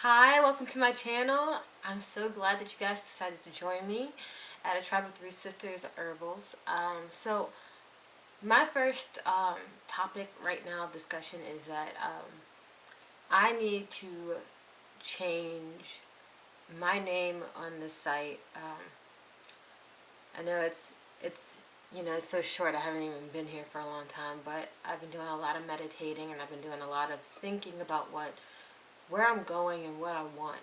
Hi, welcome to my channel. I'm so glad that you guys decided to join me at a Tribe of Three Sisters Herbals. My first topic right now of discussion is that I need to change my name on the site. I know it's so short. I haven't even been here for a long time, but I've been doing a lot of meditating and I've been doing a lot of thinking about where I'm going and what I want.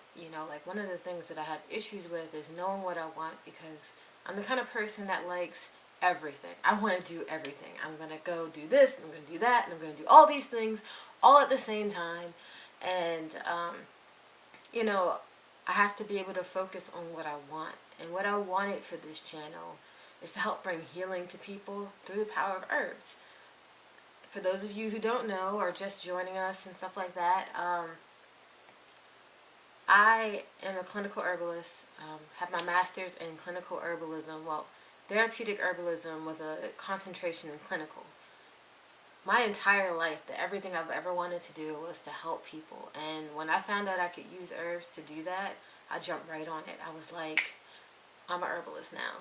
Like one of the things that I have issues with is knowing what I want, because I'm the kind of person that likes everything. I want to do everything. I'm going to go do this, I'm going to do that, and I'm going to do all these things all at the same time. And, you know, I have to be able to focus on what I want. And what I wanted for this channel is to help bring healing to people through the power of herbs. For those of you who don't know or just joining us and stuff like that, I am a clinical herbalist, have my master's in clinical herbalism, therapeutic herbalism with a concentration in clinical. My entire life, everything I've ever wanted to do was to help people. And when I found out I could use herbs to do that, I jumped right on it. I was like, I'm a herbalist now,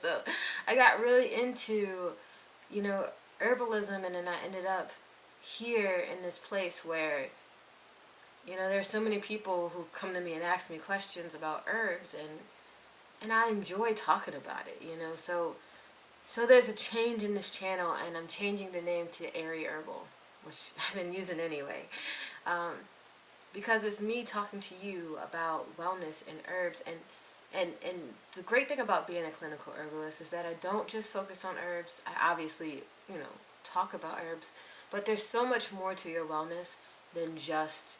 so I got really into, herbalism, and then I ended up here in this place where there's so many people who come to me and ask me questions about herbs, and I enjoy talking about it, So there's a change in this channel, and I'm changing the name to Airy Herbal, which I've been using anyway, because it's me talking to you about wellness and herbs, and the great thing about being a clinical herbalist is that I don't just focus on herbs. I obviously, talk about herbs, but there's so much more to your wellness than just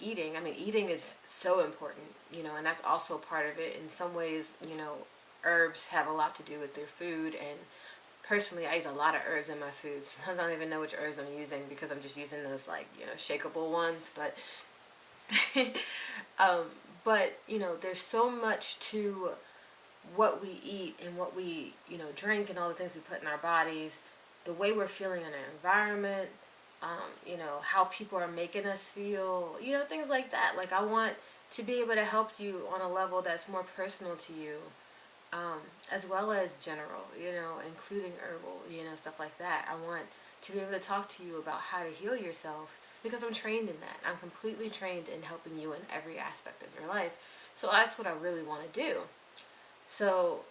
eating. I mean, eating is so important, and that's also part of it. In some ways, herbs have a lot to do with their food, and personally, I use a lot of herbs in my food. Sometimes I don't even know which herbs I'm using because I'm just using those, shakeable ones, but, there's so much to what we eat and what we, drink, and all the things we put in our bodies, the way we're feeling in our environment, how people are making us feel, things like that. Like, I want to be able to help you on a level that's more personal to you, as well as general, including herbal, stuff like that. I want to be able to talk to you about how to heal yourself, because I'm trained in that. I'm completely trained in helping you in every aspect of your life. So that's what I really want to do. So,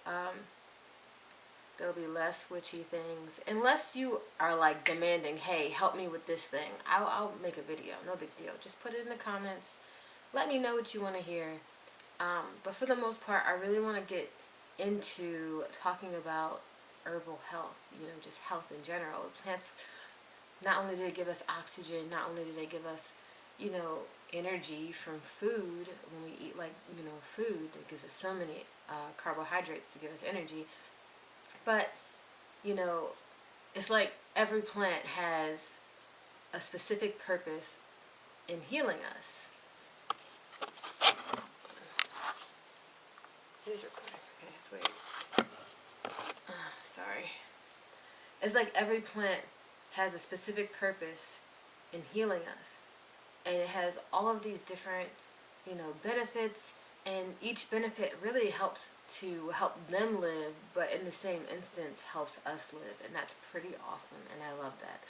there'll be less witchy things. Unless you are like demanding, hey, help me with this thing, I'll make a video. No big deal. Just put it in the comments. Let me know what you want to hear. But for the most part, I really want to get into talking about herbal health, just health in general. Plants, not only do they give us oxygen, not only do they give us, energy from food when we eat, food that gives us so many carbohydrates to give us energy. But, it's like every plant has a specific purpose in healing us. Here's your plant. Okay, let's wait. Sorry. It's like every plant has a specific purpose in healing us. And it has all of these different, benefits, and each benefit really helps to help them live, but in the same instance helps us live, and that's pretty awesome, and I love that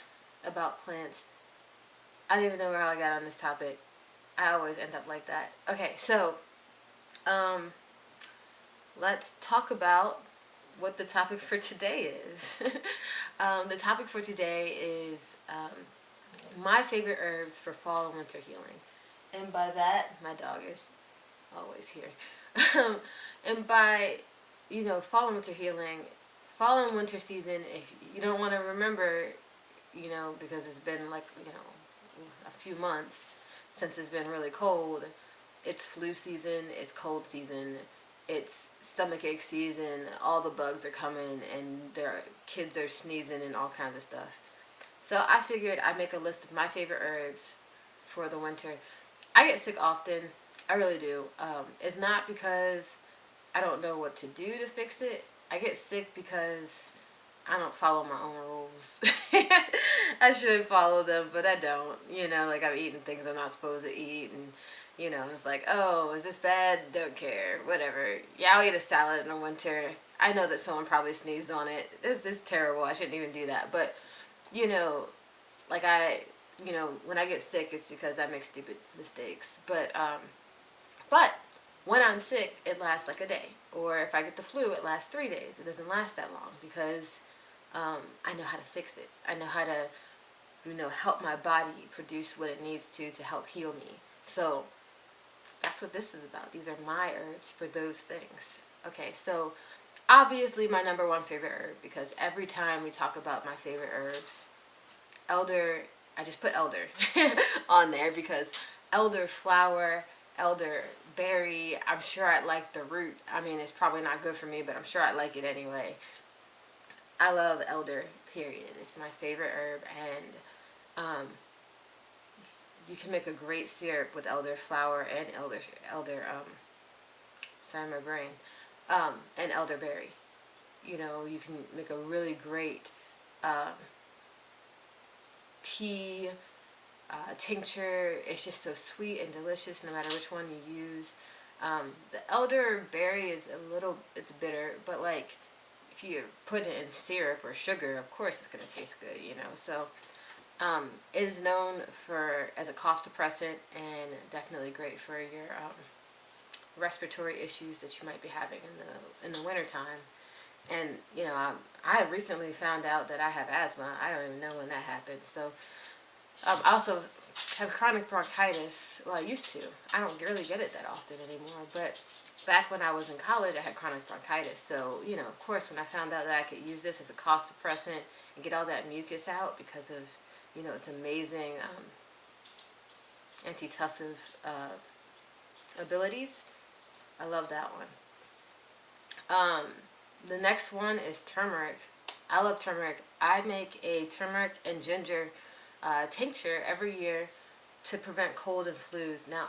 about plants. I don't even know where I got on this topic. I always end up like that. Okay, so let's talk about what the topic for today is. The topic for today is my favorite herbs for fall and winter healing. And by that, my dog is always here. And by, fall and winter healing, fall and winter season, if you don't want to remember, because it's been a few months since it's been really cold, it's flu season, it's cold season, it's stomachache season, all the bugs are coming, and their kids are sneezing and all kinds of stuff. So I figured I'd make a list of my favorite herbs for the winter. I get sick often. I really do. It's not because I don't know what to do to fix it. I get sick because I don't follow my own rules. I should follow them, but I don't. Like I'm eating things I'm not supposed to eat, and it's like, oh, is this bad? Don't care. Whatever. Yeah, I'll eat a salad in the winter. I know that someone probably sneezed on it. This is terrible. I shouldn't even do that. But, you know, like when I get sick, it's because I make stupid mistakes. But when I'm sick, it lasts like a day. Or if I get the flu, it lasts 3 days. It doesn't last that long because I know how to fix it. I know how to, help my body produce what it needs to help heal me. So that's what this is about. These are my herbs for those things. Okay, so obviously my number one favorite herb, because every time we talk about my favorite herbs, elder, I just put elder on there because elderflower, elderberry, I'm sure I'd like the root. I mean, it's probably not good for me, but I'm sure I'd like it anyway. I love elder, period. It's my favorite herb, and you can make a great syrup with elderflower and sorry, my brain, and elderberry. You can make a really great tea, tincture. It's just so sweet and delicious no matter which one you use. The elderberry is it's bitter, but like if you put it in syrup or sugar, of course it's going to taste good, So it is known as a cough suppressant and definitely great for your respiratory issues that you might be having in the wintertime. And I recently found out that I have asthma. I don't even know when that happened. So I also have chronic bronchitis. Well, I used to. I don't really get it that often anymore. But back when I was in college, I had chronic bronchitis. So of course, when I found out that I could use this as a cough suppressant and get all that mucus out because of its amazing antitussive abilities, I love that one. The next one is turmeric. I love turmeric. I make a turmeric and ginger tincture every year to prevent cold and flus. Now,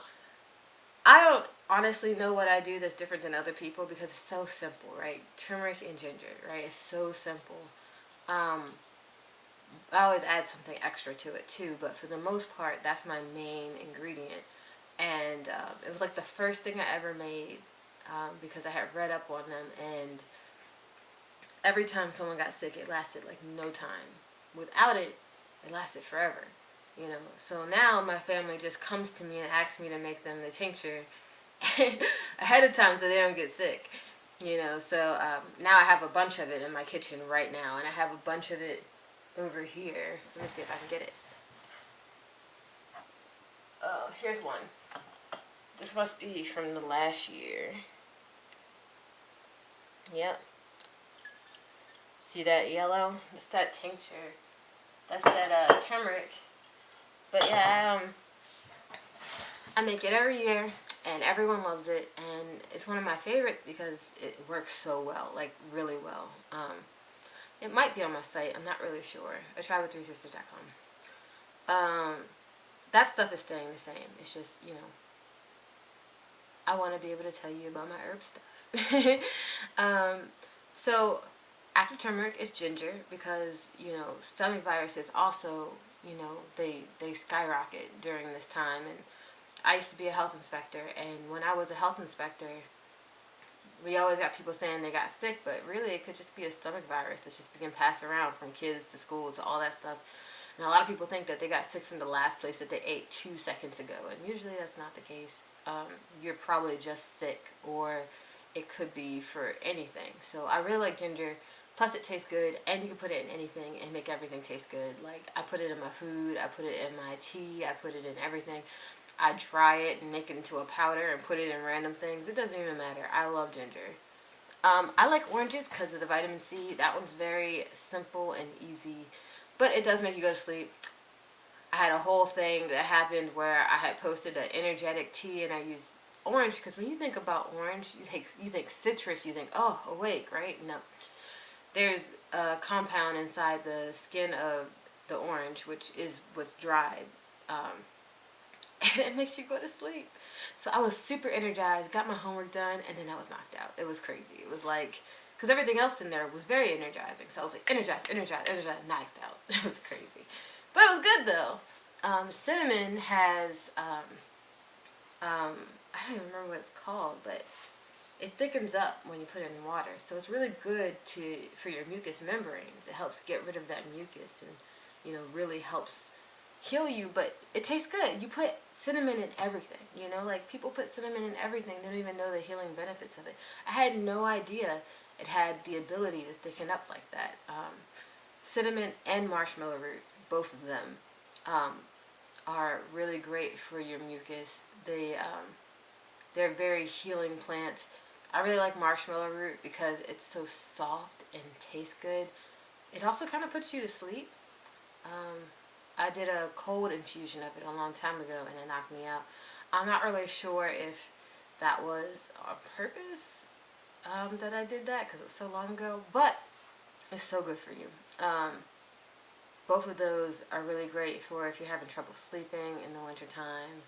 I don't honestly know what I do that's different than other people because it's so simple, right? Turmeric and ginger, right? It's so simple. I always add something extra to it too, but for the most part, that's my main ingredient. And it was like the first thing I ever made because I had read up on them, and every time someone got sick, it lasted like no time. Without it, it lasted forever. So now my family just comes to me and asks me to make them the tincture ahead of time so they don't get sick. So now I have a bunch of it in my kitchen right now, and I have a bunch of it over here. Let me see if I can get it. Oh, here's one. This must be from the last year. Yep. See that yellow? That's that tincture. That's that turmeric. But yeah, I make it every year, and everyone loves it, and it's one of my favorites because it works so well, like really well. It might be on my site. I'm not really sure. tryWith3sisters.com. That stuff is staying the same. It's just, I want to be able to tell you about my herb stuff. So after turmeric is ginger because, stomach viruses also, they skyrocket during this time. And I used to be a health inspector, and when I was a health inspector, we always got people saying they got sick, but really it could just be a stomach virus that's just being passed around from kids to school to all that stuff. And a lot of people think that they got sick from the last place that they ate 2 seconds ago, and usually that's not the case. You're probably just sick, or it could be for anything. So I really like ginger. Plus it tastes good, and you can put it in anything and make everything taste good. Like I put it in my food, I put it in my tea, I put it in everything. I dry it and make it into a powder and put it in random things. It doesn't even matter. I love ginger. I like oranges because of the vitamin C. That one's very simple and easy, but it does make you go to sleep. I had a whole thing that happened where I had posted an energetic tea, and I used orange because when you think about orange, you think citrus, you think, oh, awake, right? No. There's a compound inside the skin of the orange, which is what's dried. And it makes you go to sleep. So I was super energized, got my homework done, and then I was knocked out. It was crazy. It was like, because everything else in there was very energizing. So I was like, energized, energized, energized, knifed out. It was crazy. But it was good though. Cinnamon has, I don't even remember what it's called, but it thickens up when you put it in water. So it's really good for your mucous membranes. It helps get rid of that mucus and, you know, really helps heal you, but it tastes good. You put cinnamon in everything, you know, like people put cinnamon in everything. They don't even know the healing benefits of it. I had no idea it had the ability to thicken up like that. Cinnamon and marshmallow root, both of them, are really great for your mucus. They're very healing plants. I really like marshmallow root because it's so soft and tastes good. It also kind of puts you to sleep. I did a cold infusion of it a long time ago and it knocked me out. I'm not really sure if that was on purpose that I did that because it was so long ago, but it's so good for you. Both of those are really great for if you're having trouble sleeping in the wintertime.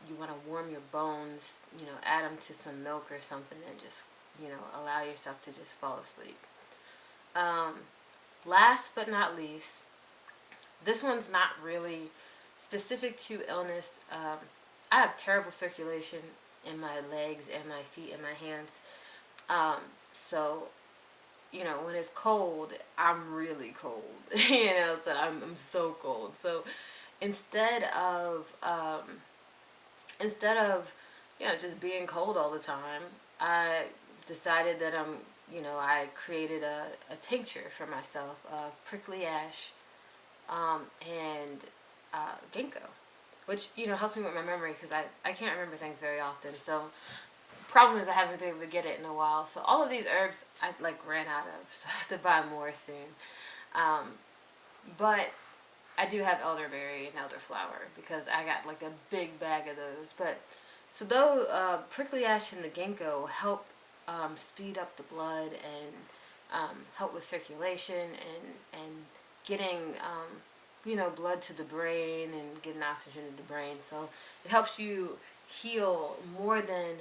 You want to warm your bones, you know, add them to some milk or something and just, you know, allow yourself to just fall asleep. Last but not least, this one's not really specific to illness. I have terrible circulation in my legs and my feet and my hands. So, you know, when it's cold, I'm really cold. You know, so I'm so cold. So instead of you know, just being cold all the time, I decided that I created a tincture for myself of prickly ash and ginkgo, which, you know, helps me with my memory because I can't remember things very often. So problem is I haven't been able to get it in a while. So all of these herbs I like ran out of, so I have to buy more soon. But I do have elderberry and elderflower because I got like a big bag of those. But so though prickly ash and the ginkgo help speed up the blood and help with circulation and getting you know, blood to the brain and getting oxygen to the brain. So it helps you heal more than,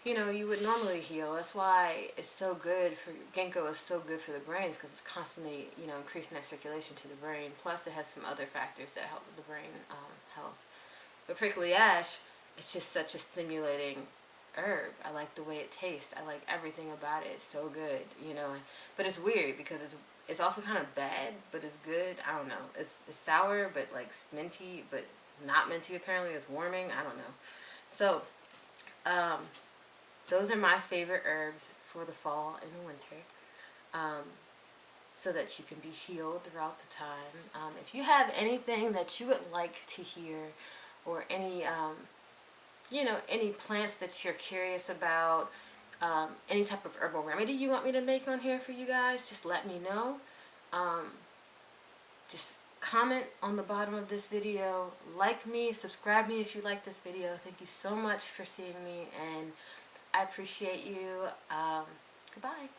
you know, you would normally heal. That's why it's so good for ginkgo is so good for the brains because it's constantly, you know, increasing that circulation to the brain. Plus it has some other factors that help with the brain health. But prickly ash, it's just such a stimulating herb. I like the way it tastes. I like everything about it. It's so good, you know. But it's weird because it's also kind of bad, but it's good. I don't know. It's sour, but like minty, but not minty apparently. It's warming. I don't know. So, those are my favorite herbs for the fall and the winter, so that you can be healed throughout the time. If you have anything that you would like to hear, or any, you know, any plants that you're curious about, any type of herbal remedy you want me to make on here for you guys, just let me know. Just comment on the bottom of this video, like me, subscribe me if you like this video. Thank you so much for seeing me, and I appreciate you. Goodbye.